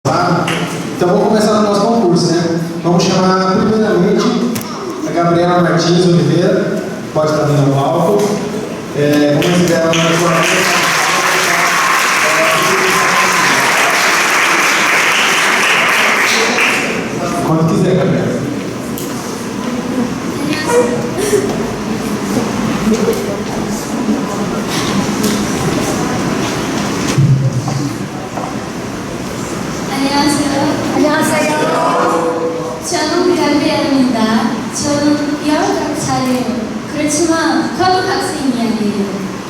Tá? Então vamos começar o nosso concurso, né? Vamos chamar primeiramente a Gabriela Martins Oliveira, pode estar vindo ao palco. Vamos receber ela na sua. Quando quiser, Gabriela. 안녕하세요. 저는 가비아입니다. 저는 19살이에요. 그렇지만 고등학생이 아니에요.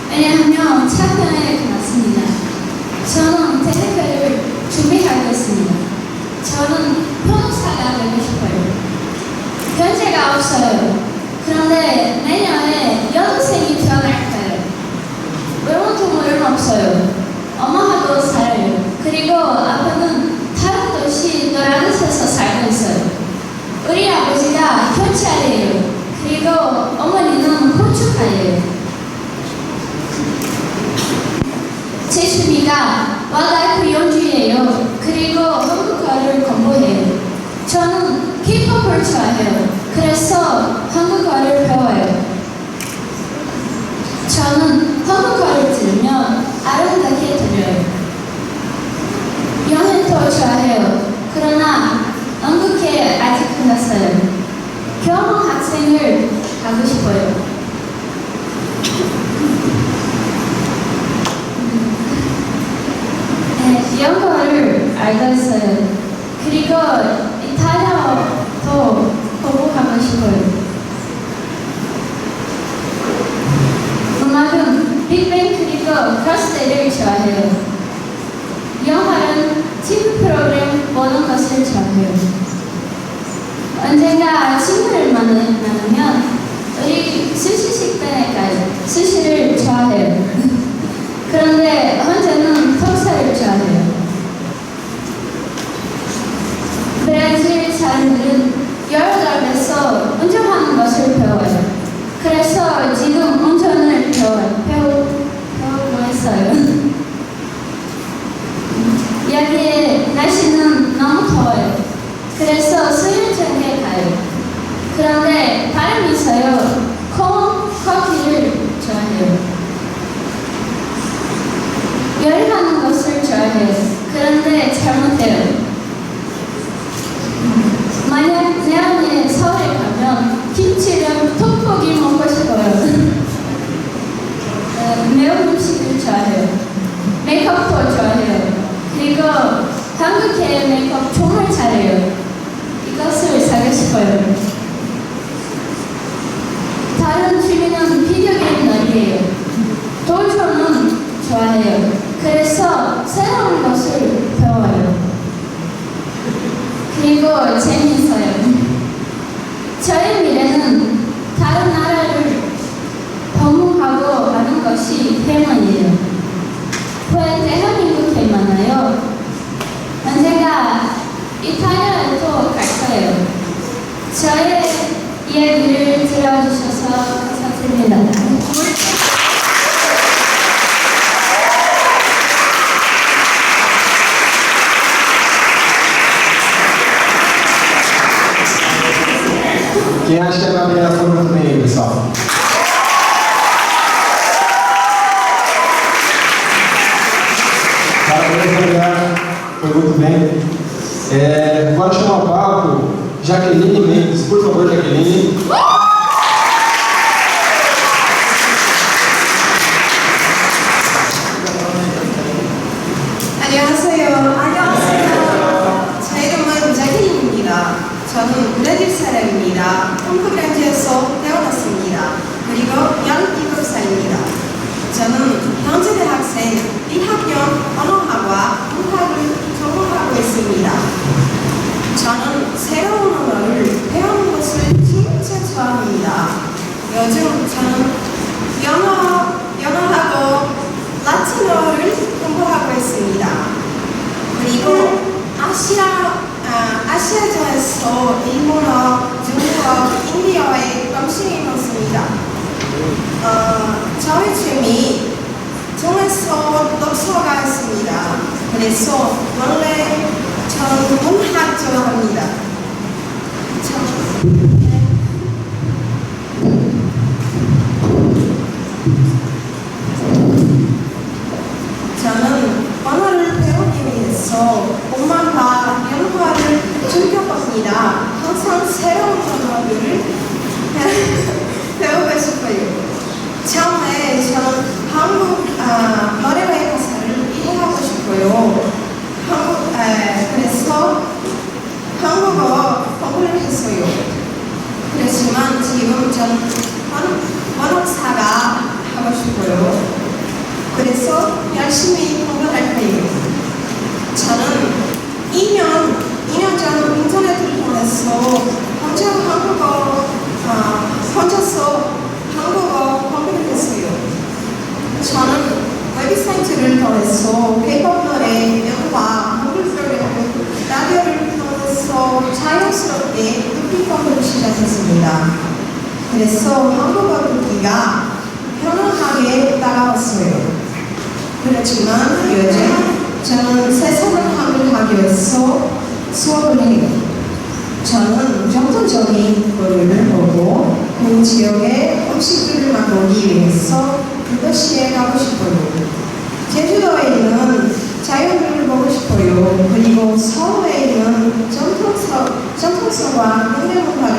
왜냐하면 차편에 끝났습니다. 저는 대학교를 준비하고 있습니다. 저는 변호사가 되고 싶어요. 현재가 없어요. 그런데 내년에 여동생이 태어날까요? 외로운 동물은 없어요. 엄마하고 살아요. 그리고 아빠는 다른 도시 노라뜻에서 살고 있어요. 우리 아버지가 경찰이에요. 그리고 어머니는 건축가예요. 제 취미가 와이프 연주예요. 그리고 한국어를 공부해요. 저는 K-POP을 좋아해요. 그래서 한국어를 배워요. 저는 한국어를 들으면 아름답게 들려요. 여행도 좋아해요. 그러나 한국에 아직 끝났어요. 경영 학생을 가고 싶어요. 영어를 알고 있어요. 그리고 이탈리아도 공부하고 싶어요. 음악은 빅뱅 그리고 크로스데이를 좋아해요. 영화는 TV 프로그램 보는 것을 좋아해요. 언젠가 친구를 만나면 우리 스시 식당에 가요. 스시를 좋아해요. 그런데 현재는 턱살을 좋아해요. 브라질 사람들은 유럽에서 운전하는 것을 배워요. 그래서 지금 운전을 배우고 있어요. 여기에 날씨는 너무 더워요. 그래서 수영장에 가요. 그런데 바람이 있어요. 커피를 좋아해요. 요리하는 것을 좋아해요. 그런데 잘못해요. 만약 내년에 서울에 가면 김치랑 떡볶이 먹고 싶어요. 매운 음식을 좋아해요. 메이크업도 좋아해요. 그리고 한국의 메이크업 정말 잘해요. 이것을 사고 싶어요. 다른 취미는 비디오 게임 놀이에요. 도전은 좋아해요. 그래서 새로운 것을 배워요. 그리고 재미있어요. 저의 미래는 다른 나라를 방문하고 가는 것이 대만이에요. 왜 대한민국에 많아요? 언젠가 이탈리아에도 갈 거예요. 저의 이야기를 들어주셔서 감사드립니다. Quem acha que a Gabriela foi muito bem, pessoal? Parabéns, Gabriela. Foi muito bem. Agora chamar ao palco Jaqueline Mendes. Por favor, Jaqueline. 안녕하세요. 제 이름은 자키린입니다. 저는 브라질 사람입니다. 홈프렌즈에서 태어났습니다. 그리고 17살입니다. 저는 현재 대학생 1학년 언어학과 문학을 전공하고 있습니다. 저는 새로운 언어를 배우는 것을 진짜 좋아합니다. 요즘 저는 영어하고 라틴어를 공부하고 있습니다. 그리고 아시아권에서 일본어, 중국어, 인디어에 관심이 많습니다. 저의 취미 중에서 독서가 있습니다. 그래서 원래 저는 언어를 배우기 위해서 엄마가 영화를 즐겨봅니다. 항상 새로운 언어를 배우고 싶어요. 처음에 저는 한국 노래의 가사를 이해하고 싶어요. 그래서 한국어 공부를 했어요. 그렇지만 지금 저는 언어사가 하고 싶어요. 그래서 열심히 공부할 거예요. 저는 2년 전 인터넷을 통해서 혼자서 한국어 공부를 했어요. 저는 웹사이트를 통해서 K-pop 노래, 영화, 한글 노래, 라디오를 통해서 자연스럽게 듣기 공부를 시작했습니다. 그래서 한국어 듣기가 편안하게 따라왔어요. 그렇지만 요즘 저는 세상을 한글하기 위해서 수업을 해요. 저는 정통적인 거리를 보고 그 지역의 음식들을 맛보기 위해서 그것시에 가고 싶어요. 제주도에 있는 자연을 보고 싶어요. 그리고 서울에 있는 전통성과 현대문화를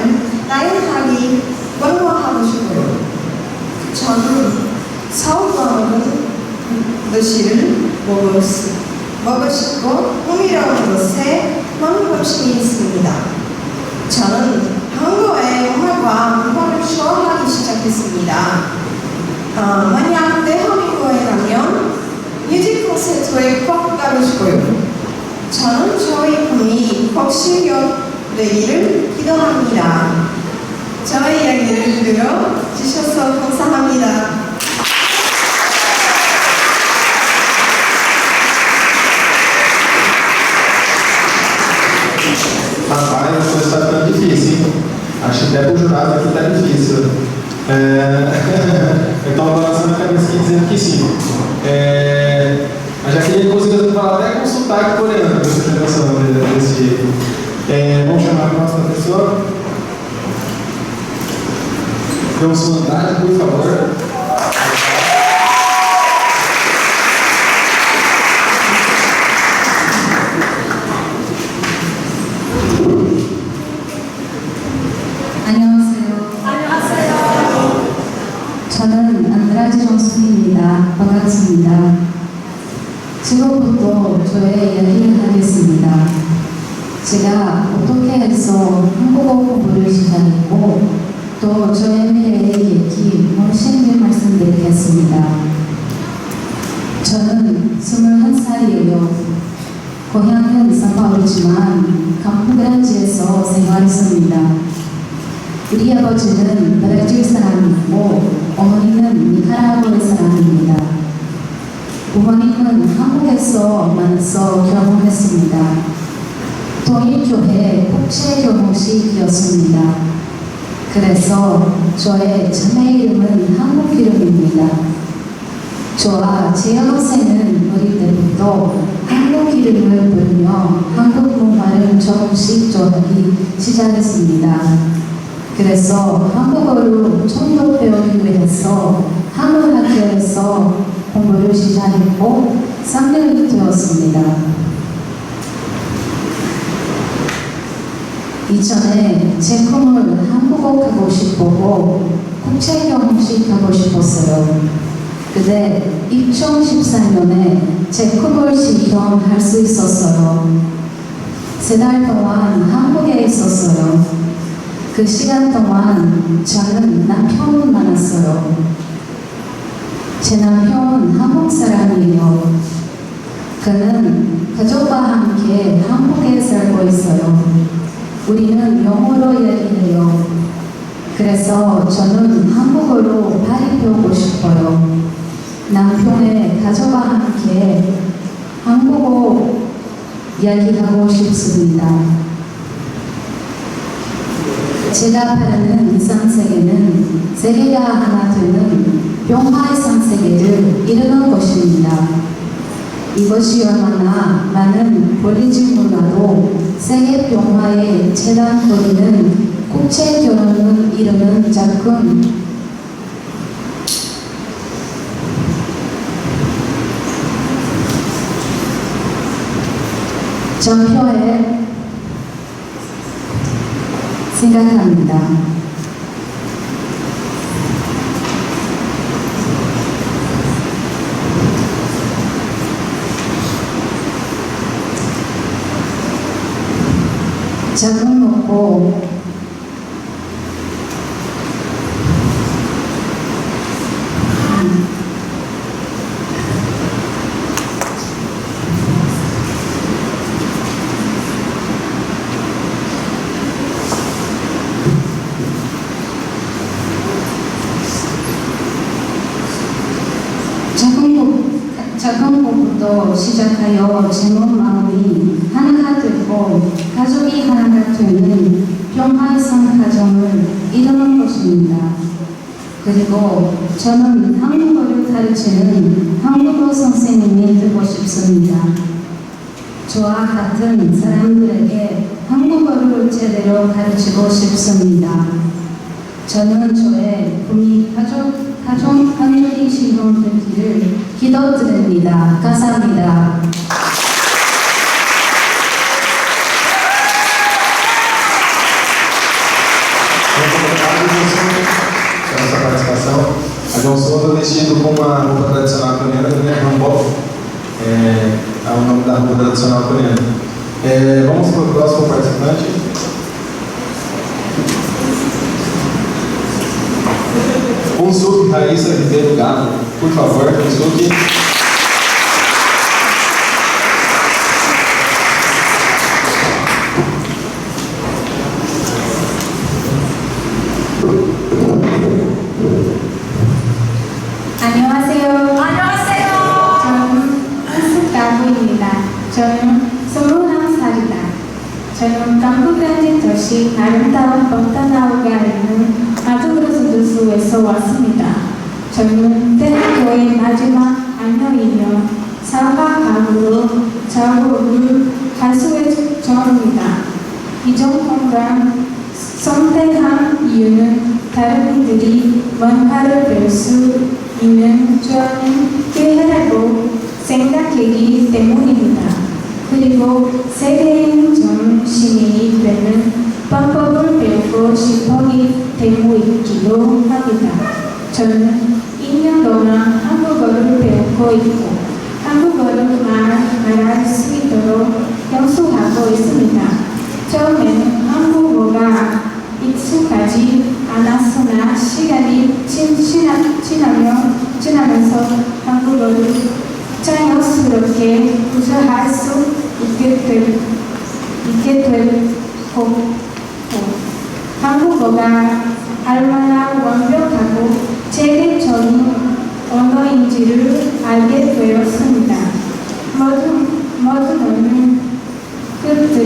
다양하게 관광하고 싶어요. 저는 서울광은 도시를 먹고 싶고 꿈이라는 것에 많은 관심이 있습니다. 저는 한국의 음악과 문화를 좋아하기 시작했습니다. 만약 대한민국에 가면 뮤직 콘서트에 꼭 가고 싶어요. 저는 저의 꿈이 꼭 실현되기를 기도합니다. 저의 이야기를 들어주셔서 감사합니다. Rapaz, essa coisa está ficando difícil, hein? Acho que até para o jurado aqui está difícil. Então, balançando a cabecinha dizendo que sim. Mas já queria que conseguisse falar até com sotaque coreano, para você ter noção desse jeito. Vamos chamar a próxima pessoa. Então, sua idade, por favor. 저는 안드라지 정수입니다. 반갑습니다. 지금부터 저의 이야기를 하겠습니다. 제가 어떻게 해서 한국어 공부를 시작했고 또 저의 미래의 얘기 멋있게 말씀드리겠습니다. 저는 21살이에요. 고향은 상파울이지만 감프그란지에서 생활했습니다. 우리 아버지는 브라질 사람이고 어머니는 니카라구아 사람입니다. 부모님은 한국에서 만나서 결혼했습니다. 통일교회 국제결혼식이었습니다. 그래서 저의 자매 이름은 한국 이름입니다. 저와 제 여동생은 어릴 때부터 한국 이름을 부르며 한국 문화를 조금씩 전하기 시작했습니다. 그래서 한국어를 좀 더 배우기 위해서 한국학교에서 공부를 시작했고 3년이 되었습니다. 이전에 제 꿈을 한국어 가고 싶었고 국제결혼식 가고 싶었어요. 근데 2014년에 제 꿈을 실현할 수 있었어요. 3달 동안 한국에 있었어요. 그 시간 동안 저는 남편을 만났어요. 제 남편은 한국 사람이에요. 그는 가족과 함께 한국에 살고 있어요. 우리는 영어로 이야기해요. 그래서 저는 한국어로 빨리 배우고 싶어요. 남편의 가족과 함께 한국어 이야기하고 싶습니다. 제가 바라는 이상세계는 세계가 하나 되는 평화의 상세계를 이루는 것입니다. 이것이 얼마나 많은 권리지 몰라도 세계 평화에 재단거리는 국제 결혼을 이루는 작은 전표에 생각합니다. 작은 먹고 작은 것부터 시작하여 젊은 마음이 하나가 되고 가족이 하나가 되는 평화의 산 가정을 이루는 것입니다. 그리고 저는 한국어를 가르치는 한국어 선생님이 되고 싶습니다. 저와 같은 사람들에게 한국어를 제대로 가르치고 싶습니다. 저는 저의 꿈이 가족이 실현되기를 기도드립니다. 감사합니다. Muito obrigado, Wilson, pela sua participação. A João Souza vestido com uma roupa tradicional coreana, né? Hanbok, é o nome da roupa tradicional coreana. Vamos para o próximo participante. Unsuki Raíssa Ribeiro Galo, por favor, Unsuki. 안녕하세요. 저는 한숙가구입니다. 저는 21살이다. 저는 강북까지 도시 아름다운 번다나오가 있는 아주그로스도스에서 왔습니다. 저는 대학교의 마지막 학년이며 사과학으로 작업을 가수의 전입니다. 이전 공간 선택한 이유는 다른 이들이 뭔가를 배울 수 있는 좋은 기회라고 생각하기 때문입니다. 그리고 세계인 전 시민이 되는 방법을 배우고 싶어하기 때문이기도 합니다. 저는 2년 동안 한국어를 배우고 있고 한국어를 말할 수 있도록 연수하고 있습니다. 처음에는 한국어가 익숙하지 않았으나 시간이 지나면서 한국어를 자연스럽게 구사할 수 있게 되고 한국어가 얼마나 완벽하고 체계적인 언어인지를 알게 되었습니다. 모든 그들이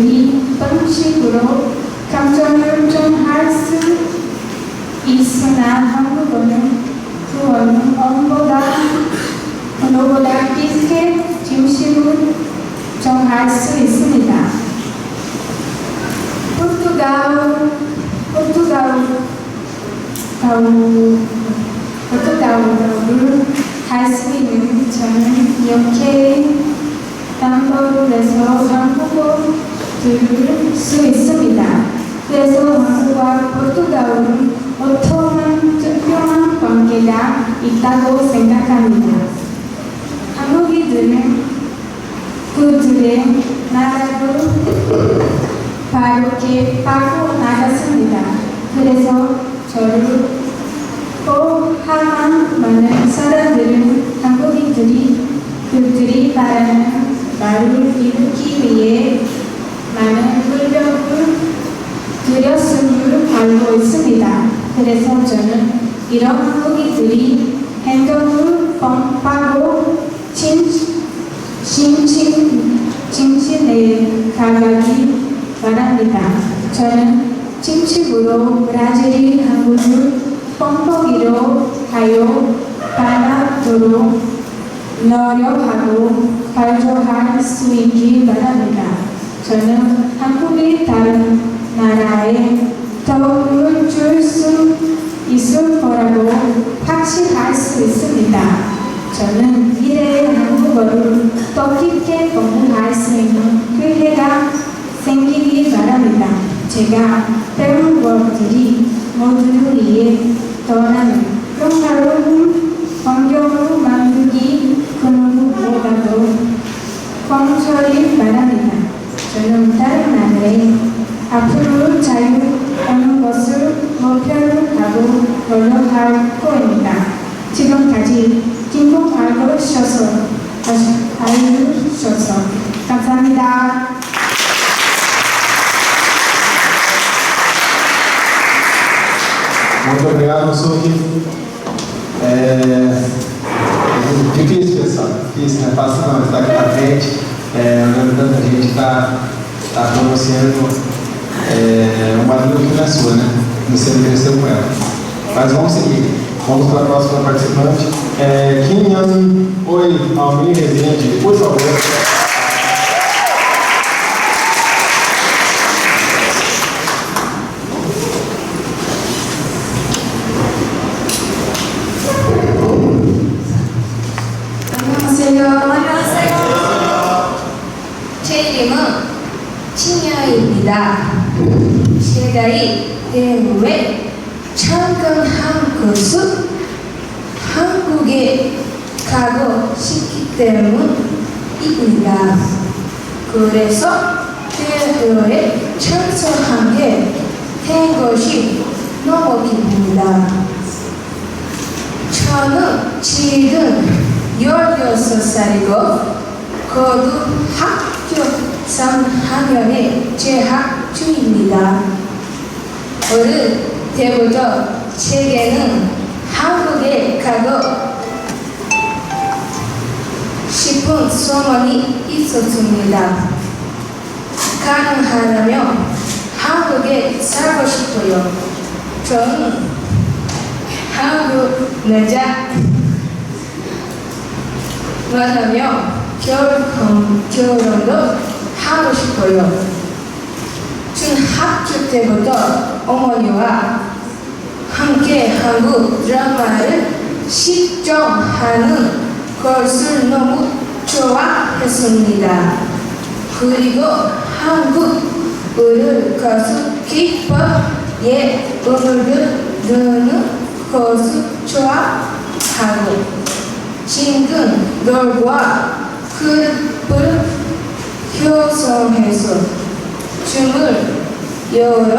방식으로 감정을 좀 할 수 있으나 한국어는 그 언어보다 깊게 중심을 정할 수 있습니다. 포르투갈어를 할 수 있는 저는 이렇게 단도에서 한국어 들을 수 있습니다. 그래서 한국과 포르투갈은 어떠한 특별한 관계가 있다고 생각합니다. 한국인들은 그들의 나라를 바르게 바꿔 나갔습니다. 그래서 저를 포함한 많은 사람들은 한국인들이 그들이 바라는 말을 이루기 위해 많은 노력을 들였음을 알고 있습니다. 그래서 저는 이런 한국인들이 행동을 pom파고 진실에 가기 바랍니다. 저는 진심으로 브라질이 한국을 pompo기로 하여 반갑도록 노력하고 발전할 수 있기 바랍니다. 저는 한국이 다른 나라에 도움을 줄 수 있을 거라고 확신할 수 있습니다. 저는 미래의 한국어를 더 깊게 공부할 수 있는 기회가 생기길 바랍니다. 제가 배운 것들이 모두를 위해 떠나는 평화로운 환경을 만들기 그 누구보다도 공처리 바랍니다. 저는 다른 나라에 앞으로 자유 오는 것을 목표로 하고 노력할 거입니다. 지금까지 김봉하고 주셔서 알려주셔서 감사합니다. Muito obrigado, Suki. Difícil, pessoal. Difícil, não é fácil não estar aqui na frente. Olhando tanta gente está pronunciando um barulho que não é sua, né? Você não cresceu com ela. Mas vamos seguir. Vamos para a próxima participante. Kim Yan Oi Almir Rezende, por favor. 제 이름은 신여입니다. 제가이 대구에 참견한 것은 한국에 가고 싶기 때문입니다. 그래서 대회에 참석하게 된 것이 너무 기쁩니다. 저는 지금 16살이고 고등학교 3학년에 재학 중입니다. 어릴 때부터 제게는 한국에 가고 싶은 소원이 있었습니다. 가능하다면 한국에 살고 싶어요. 저는 한국 여자 만나며 결혼도 하고 싶어요. 중학교 때부터 어머니와 함께 한국 드라마를 시청하는 것을 너무 좋아했습니다. 그리고 한국을 가서 기뻐의 음악을 듣는 것을 좋아하고 싱글걸과 그룹을 형성해서 춤을 여러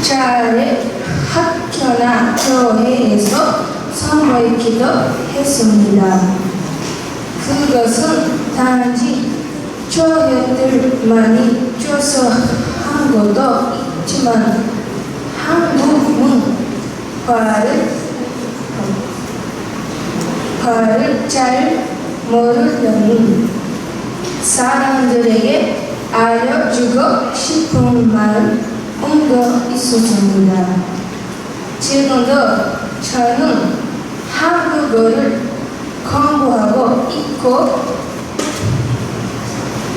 차례 학교나 교회에서 선보이기도 했습니다. 그것은 단지 조회들만이 줘서 한 것도 있지만 한국문화를 잘 모르는 사람들에게 알려주고 싶은 마음도 있었습니다. 지금도 저는 한국어를 공부하고 있고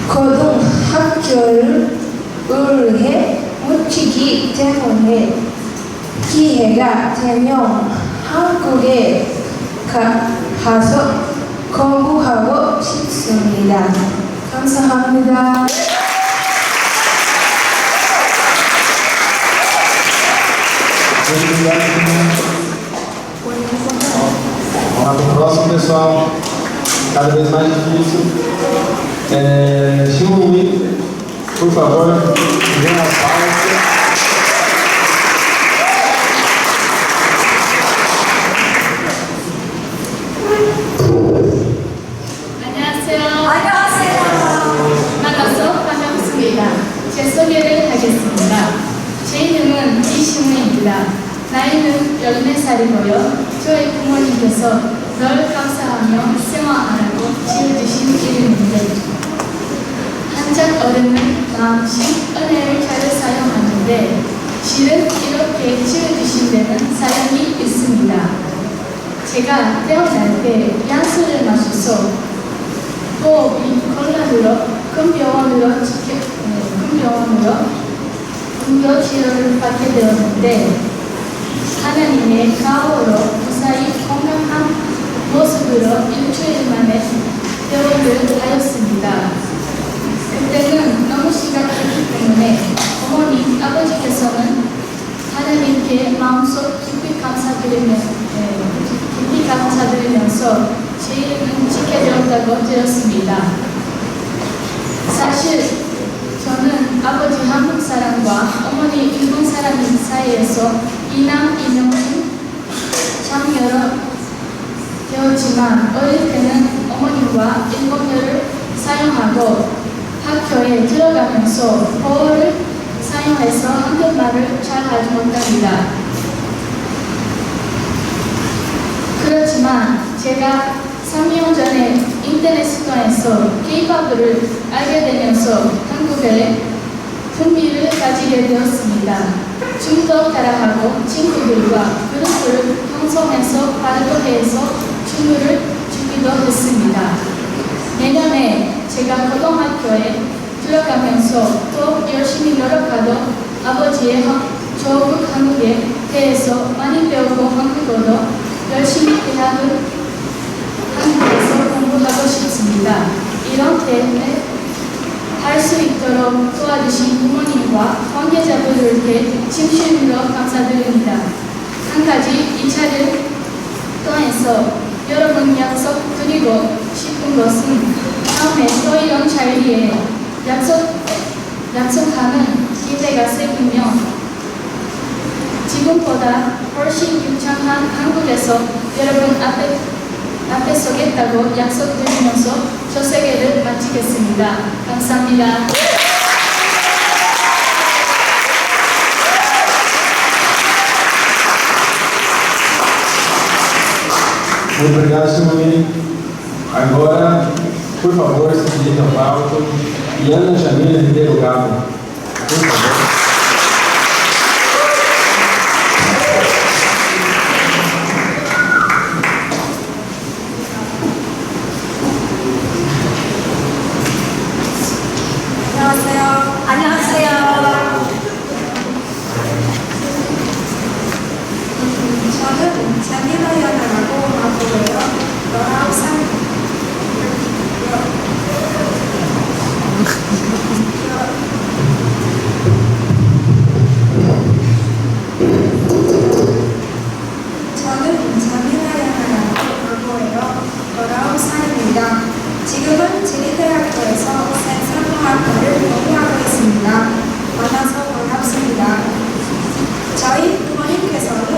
고등학교를 올해 마치기 때문에 기회가 되면 한국에 가서 공부하고 싶습니다. 감사합니다. Vamos para o próximo, pessoal. Cada vez mais difícil. Shimui, por favor, venha ao palco. 만나서 반갑습니다. 제 소개를 하겠습니다. 제 이름은 이시무입니다. 나이는 14살이고요. 저희 부모님께서 늘 감사하며 생활하라고 지어주신 이름인데 한작 어른은 마음씩 은혜를 잘 사용하는데 실은 이렇게 지어주신 데는 사연이 있습니다. 제가 태어날 때 약수를 마셔서 호흡이 곤란으로 큰 병원으로 등교 치료를 받게 되었는데 하나님의 가호로 무사히 건강한 모습으로 일주일 만에 퇴원을 하였습니다. 그때는 너무 심각했기 때문에 어머니, 아버지께서는 하나님께 마음속 깊이 감사드리면서 제 이름은 지켜졌다고 들었습니다. 사실 저는 아버지 한국 사람과 어머니 일본 사람 사이에서 이남 이녀는 참 여러 되었지만 어릴 때는 어머니와 일본어를 사용하고 학교에 들어가면서 보어를 사용해서 한국말을 잘 하지 못합니다. 그렇지만 제가 3년 전에 인터넷 스토어에서 K-POP을 알게 되면서 한국의 흥미를 가지게 되었습니다. 춤도 따라하고 친구들과 그룹을 형성해서 발표회에서 춤을 추기도 했습니다. 내년에 제가 고등학교에 들어가면서 또 열심히 노력하도 아버지의 조국 한국에 대해서 많이 배우고 한국어도 열심히 대학을 한국에서 공부하고 싶습니다. 이런 때문에 할 수 있도록 도와주신 부모님과 관계자분들께 진심으로 감사드립니다. 한 가지 이 차를 통해서 여러분 약속드리고 싶은 것은 다음에 또 이런 자리에 약속하는 기대가 세우며 지금보다 훨씬 유창한 한국에서 여러분 앞에 서겠다고 약속드리면서 저 세계를 마치겠습니다. 감사합니다. Muito obrigado, Silvini. Agora, por favor, se dirija ao palco. Iana Jamila Ribeiro Gabo. Por favor. 안녕하세요. 저는 잔디나 연아라고 하고요. 19살. 저는 잔디나 연아라고 하고요. 19살입니다. 지금은 지리대학교에서 생산공학과를 공부하고 있습니다. 만나서 반갑습니다. 저희 부모님께서는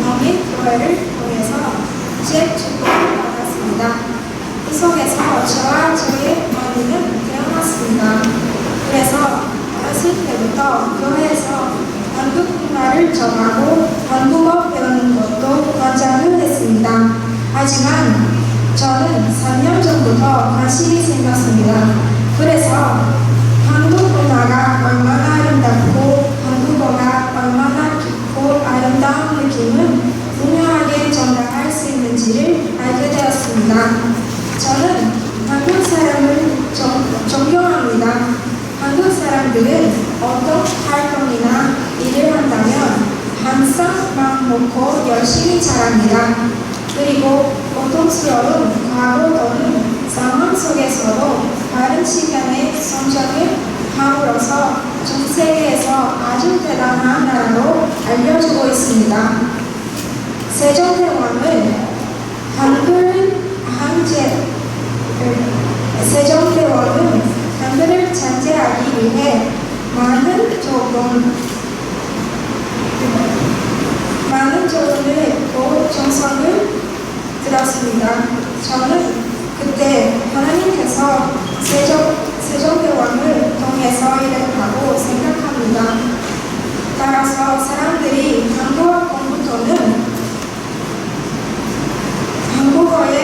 독립교회를 통해서 제 축복을 받았습니다. 그 속에서 저와 저희 어머니는 태어났습니다. 그래서 어렸을 때부터 교회에서 한국 문화를 정하고 한국어 배우는 것도 권장을 했습니다. 하지만 저는 3년 전부터 관심이 생겼습니다. 그래서 한국 문화가 얼마나 아름답고 한국어가 얼마나 깊고 아름다운 느낌을 분명하게 전달할 수 있는지를 알게 되었습니다. 저는 한국 사람을 존경합니다. 한국 사람들은 어떤 활동이나 일을 한다면 항상 마음 먹고 열심히 잘합니다. 그리고 고통스러운 과거 또는 상황 속에서도 빠른 시간에 성장을 함으로써 전 세계에서 아주 대단한 나라로 알려지고 있습니다. 세종대왕은 한글을 잔재하기 위해 많은 조언을 했고 정성을 들었습니다. 저는 그때 하나님께서 세종대왕을 통해서 일했다고 생각합니다. 따라서 사람들이 한국어 공부 또는 한국어의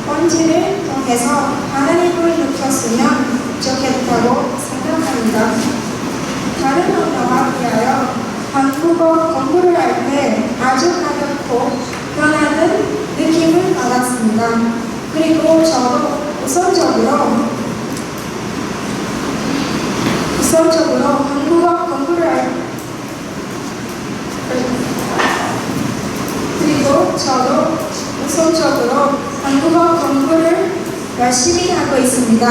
본질을 통해서 하나님을 느꼈으면 좋겠다고 생각합니다. 다른 언어와 비하여 한국어 공부를 할 때 아주 가볍고 편안한 느낌을 받았습니다. 그리고 저도 우선적으로 한국어 공부를 할 저도 우선적으로 한국어 공부를 열심히 하고 있습니다.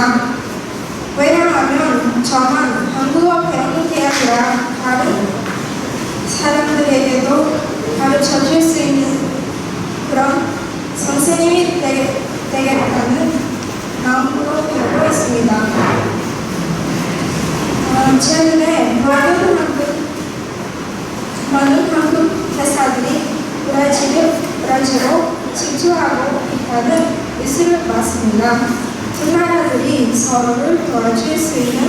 왜냐하면 저만 한국어 배우는 게 아니라 다른 사람들에게도 가르쳐 줄 수 있는 그런 선생님이 되겠다는 마음으로 배우고 있습니다. 최근에 많은 한국 회사들이 브라질로 진출하고 있다는 뉴스를 봤습니다. 두 나라들이 서로를 도와줄 수 있는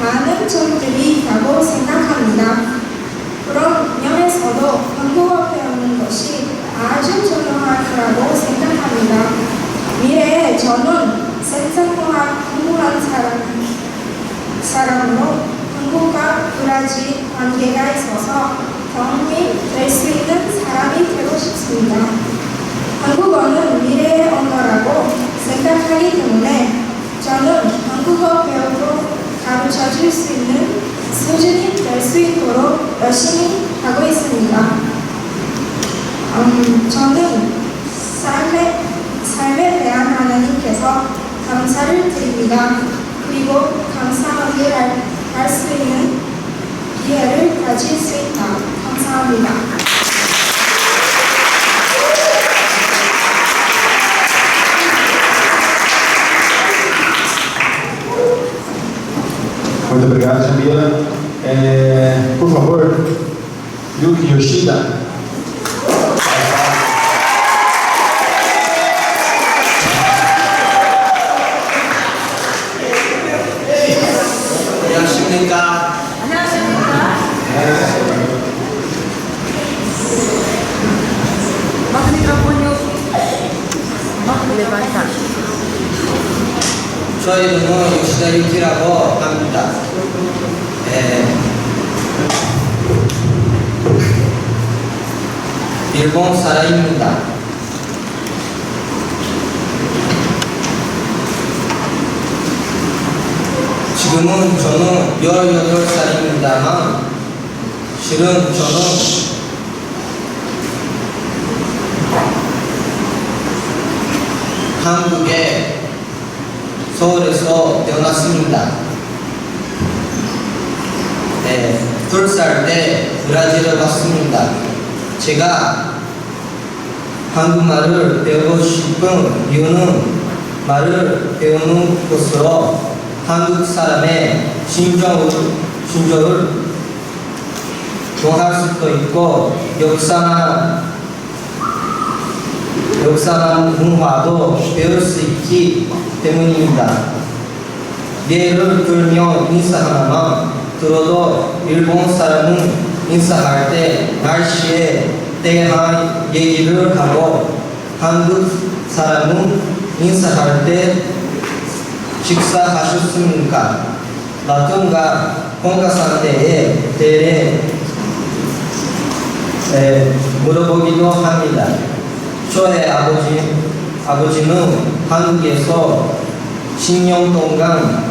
많은 점들이 있다고 생각합니다. 그런 면에서도 한국어 배우는 것이 아주 중요할 거라고 생각합니다. 미래에 저는 생산공학 공부한 사람으로 한국과 브라질 관계가 있어서 도움이 될 수 있는 사람이 되고 싶습니다. 한국어는 미래의 언어라고 생각하기 때문에 저는 한국어 배우고 가르쳐 줄 수 있는 수준이 될 수 있도록 열심히 하고 있습니다. 저는 삶에 대한 하나님께서 감사를 드립니다. 그리고 감사하게 할 수 있는 기회를 가질 수 있다. 감사합니다. Muito obrigado, Jamila. Por favor, Yuki Yoshida. 안녕하십니까. 저의 이름은 요시다 유키라고 합니다. 일본 사람입니다. 지금은 저는 18살입니다만 실은 저는 한국의 서울에서 태어났습니다. 2살 때 브라질을 갔습니다. 제가 한국말을 배우고 싶은 이유는 말을 배우는 것으로 한국 사람의 심정을 통할 수도 있고 역사나 문화도 배울 수 있기 때문입니다. 예를 들면 인사 하나만 들어도 일본 사람은 인사할 때 날씨에 대한 얘기를 하고 한국 사람은 인사할 때 식사하셨습니까? 라든가 건강상태에 대해 물어보기도 합니다. 저의 아버지는 한국에서 10년 동안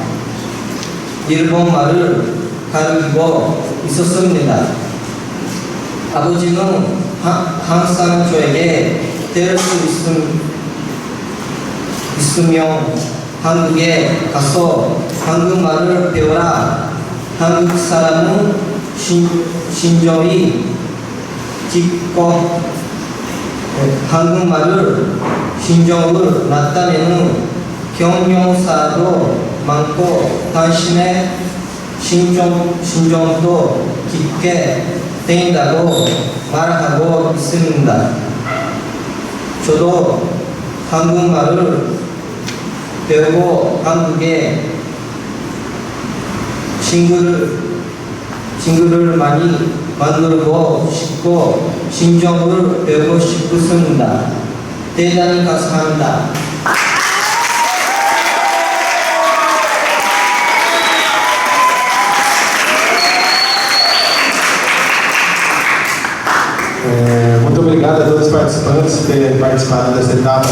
일본말을 가르치고 있었습니다. 아버지는 항상 저에게 배울 수 있으면 한국에 가서 한국말을 배워라. 한국 사람은 신조이 깊고 한국말을 신조를 나타내는 경영사도 많고 당신의 신정도 깊게 된다고 말하고 있습니다. 저도 한국말을 배우고 한국에 친구를 많이 만들고 싶고 신정을 배우고 싶습니다. 대단히 감사합니다. Muito obrigado a todos os participantes por terem participado dessa etapa.